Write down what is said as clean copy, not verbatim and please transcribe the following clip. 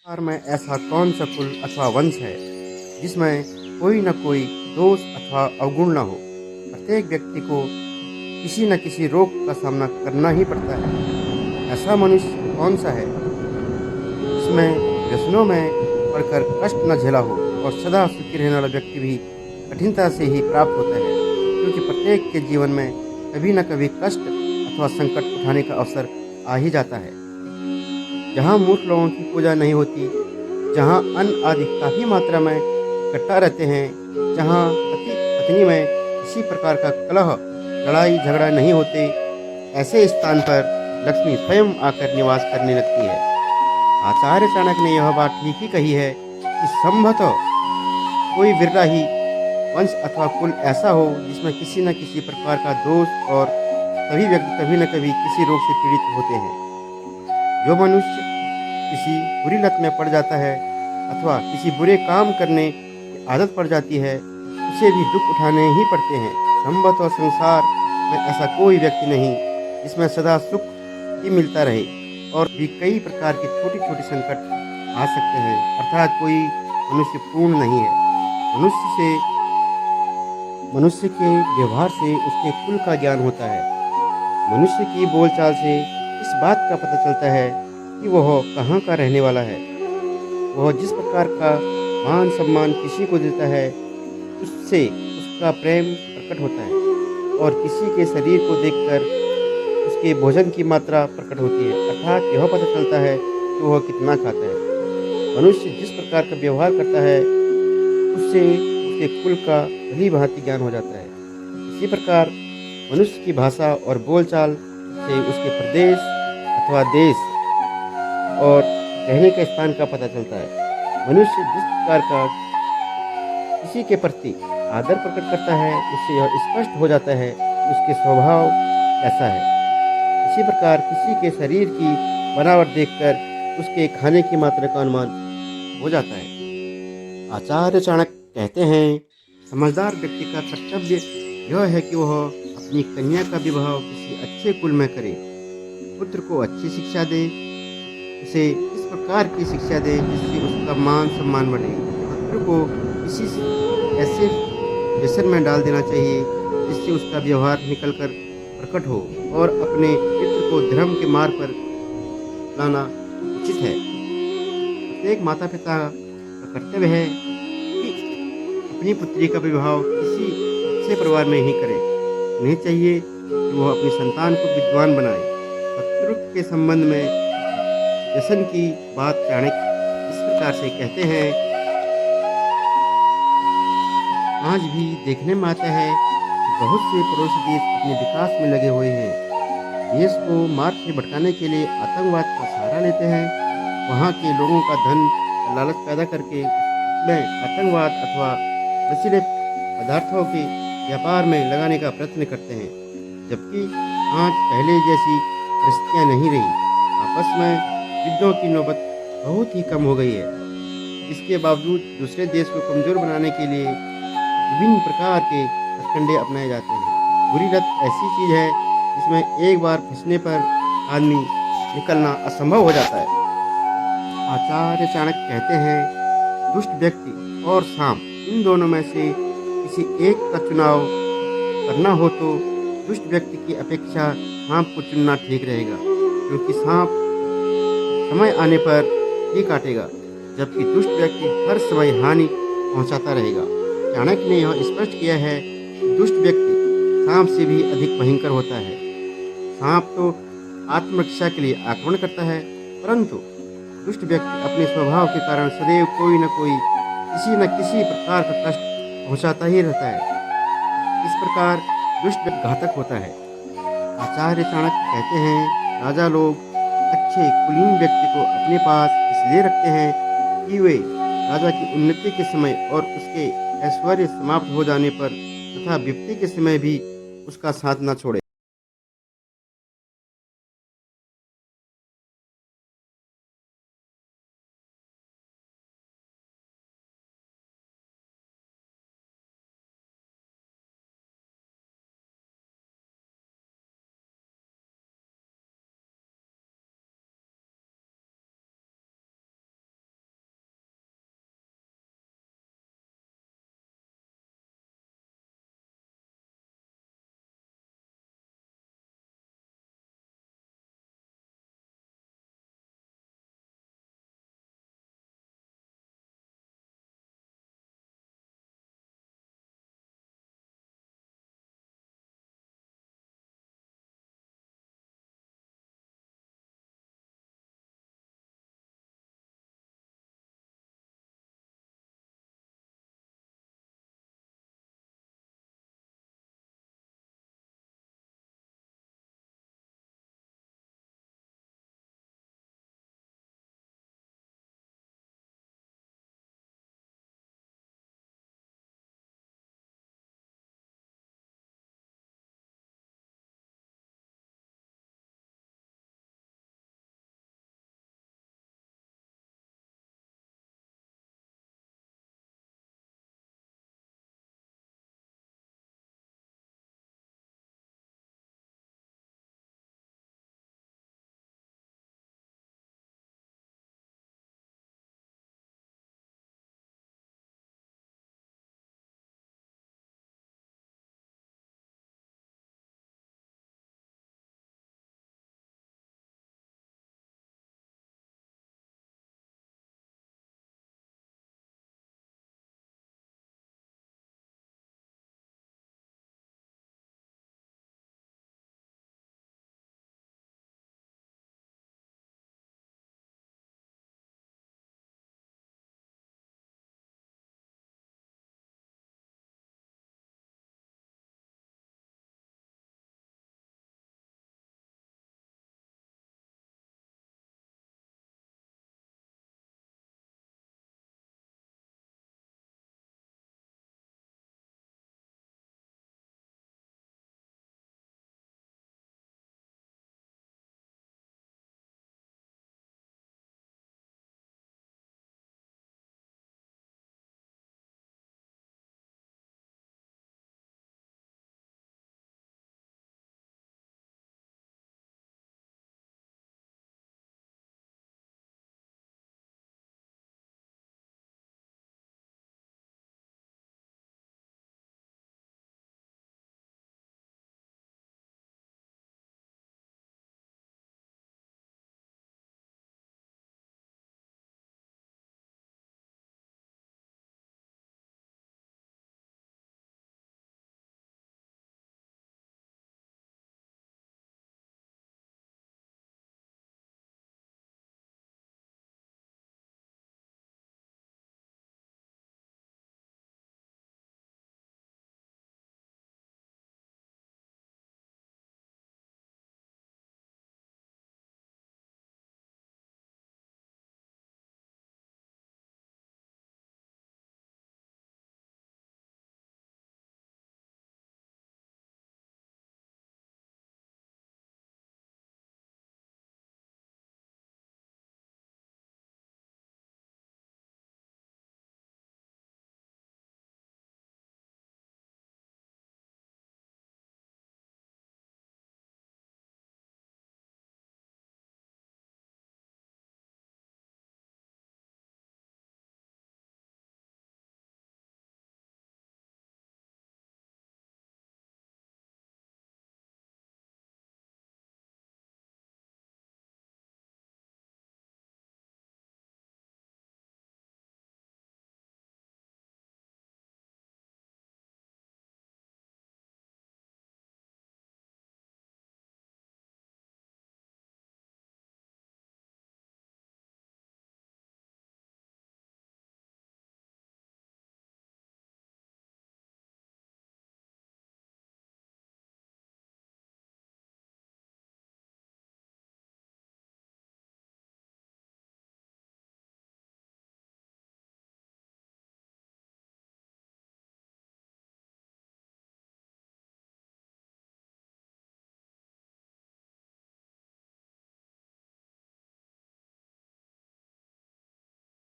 संसार में ऐसा कौन सा कुल अथवा वंश है जिसमें कोई न कोई दोष अथवा अवगुण न हो। प्रत्येक व्यक्ति को किसी न किसी रोग का सामना करना ही पड़ता है। ऐसा मनुष्य कौन सा है जिसमें व्यसनों में पड़कर कष्ट न झेला हो और सदा सुखी रहने वाला व्यक्ति भी कठिनता से ही प्राप्त होता है, क्योंकि प्रत्येक के जीवन में कभी न कभी कष्ट अथवा संकट उठाने का अवसर आ ही जाता है। जहाँ मूर्ख लोगों की पूजा नहीं होती, जहाँ अन्न आदि काफ़ी मात्रा में इकट्ठा रहते हैं, जहाँ पति पत्नी में किसी प्रकार का कलह लड़ाई झगड़ा नहीं होते, ऐसे स्थान पर लक्ष्मी स्वयं आकर निवास करने लगती है। आचार्य चाणक्य ने यह बात ठीक ही कही है कि संभवतः कोई बिरला ही वंश अथवा कुल ऐसा हो जिसमें किसी न किसी प्रकार का दोष और सभी व्यक्ति कभी न कभी किसी रोग से पीड़ित होते हैं। जो मनुष्य किसी बुरी लत में पड़ जाता है अथवा किसी बुरे काम करने की आदत पड़ जाती है, उसे भी दुख उठाने ही पड़ते हैं। संभवतः संसार में ऐसा कोई व्यक्ति नहीं जिसमें सदा सुख ही मिलता रहे, और भी कई प्रकार के छोटे छोटे संकट आ सकते हैं। अर्थात कोई मनुष्य पूर्ण नहीं है। मनुष्य के व्यवहार से उसके कुल का ज्ञान होता है। मनुष्य की बोलचाल से इस बात का पता चलता है कि वह कहाँ का रहने वाला है। वह जिस प्रकार का मान सम्मान किसी को देता है, उससे उसका प्रेम प्रकट होता है, और किसी के शरीर को देखकर उसके भोजन की मात्रा प्रकट होती है। अर्थात यह पता चलता है कि वह कितना खाता है। मनुष्य जिस प्रकार का व्यवहार करता है, उससे उसके कुल का भली भांति ज्ञान हो जाता है। इसी प्रकार मनुष्य की भाषा और बोलचाल से उसके प्रदेश अथवा देश और रहने के स्थान का पता चलता है। मनुष्य जिस प्रकार का किसी के प्रति आदर प्रकट करता है, उससे यह स्पष्ट हो जाता है कि उसके स्वभाव कैसा है। इसी प्रकार किसी के शरीर की बनावट देखकर उसके खाने की मात्रा का अनुमान हो जाता है। आचार्य चाणक्य कहते हैं, समझदार व्यक्ति का कर्तव्य यह है कि वह अपनी कन्या का विवाह किसी अच्छे कुल में करे, पुत्र को अच्छी शिक्षा दे, उसे इस प्रकार की शिक्षा दे जिससे उसका मान सम्मान बढ़े। पुत्र को किसी ऐसे व्यसन में डाल देना चाहिए जिससे उसका व्यवहार निकलकर प्रकट हो, और अपने मित्र को धर्म के मार्ग पर लाना उचित है। प्रत्येक माता पिता का कर्तव्य है कि अपनी पुत्री का विवाह किसी अच्छे परिवार में ही करे। उन्हें चाहिए कि वह अपनी संतान को विद्वान बनाए। शत्रु के संबंध में व्यसन की बात चाणक्य इस प्रकार से कहते हैं, आज भी देखने में आता है कि बहुत से पड़ोसी देश अपने विकास में लगे हुए हैं। देश को मार्ग से भटकाने के लिए आतंकवाद का सहारा लेते हैं। वहाँ के लोगों का धन लालच पैदा करके उसमें आतंकवाद अथवा नशीले पदार्थों के व्यापार में लगाने का प्रयत्न करते हैं, जबकि आज पहले जैसी परिस्थितियाँ नहीं रही। आपस में युद्धों की नौबत बहुत ही कम हो गई है। इसके बावजूद दूसरे देश को कमज़ोर बनाने के लिए विभिन्न प्रकार के हथकंडे अपनाए जाते हैं। बुरी लत ऐसी चीज़ है जिसमें एक बार फंसने पर आदमी निकलना असंभव हो जाता है। आचार्य चाणक्य कहते हैं, दुष्ट व्यक्ति और सांप, इन दोनों में से किसी एक का चुनाव करना हो तो दुष्ट व्यक्ति की अपेक्षा सांप को चुनना ठीक रहेगा, क्योंकि सांप समय आने पर ही काटेगा, जबकि दुष्ट व्यक्ति हर समय हानि पहुंचाता रहेगा। चाणक्य ने यह स्पष्ट किया है कि दुष्ट व्यक्ति सांप से भी अधिक भयंकर होता है। सांप तो आत्मरक्षा के लिए आक्रमण करता है, परंतु दुष्ट व्यक्ति अपने स्वभाव के कारण सदैव कोई न कोई किसी न किसी प्रकार का कष्ट पहुंचाता ही रहता है। इस प्रकार दुष्ट व्यक्ति घातक होता है। आचार्य चाणक्य कहते हैं, राजा लोग अच्छे कुलीन व्यक्ति को अपने पास इसलिए रखते हैं कि वे राजा की उन्नति के समय और उसके ऐश्वर्य समाप्त हो जाने पर तथा विपत्ति के समय भी उसका साथ न छोड़े।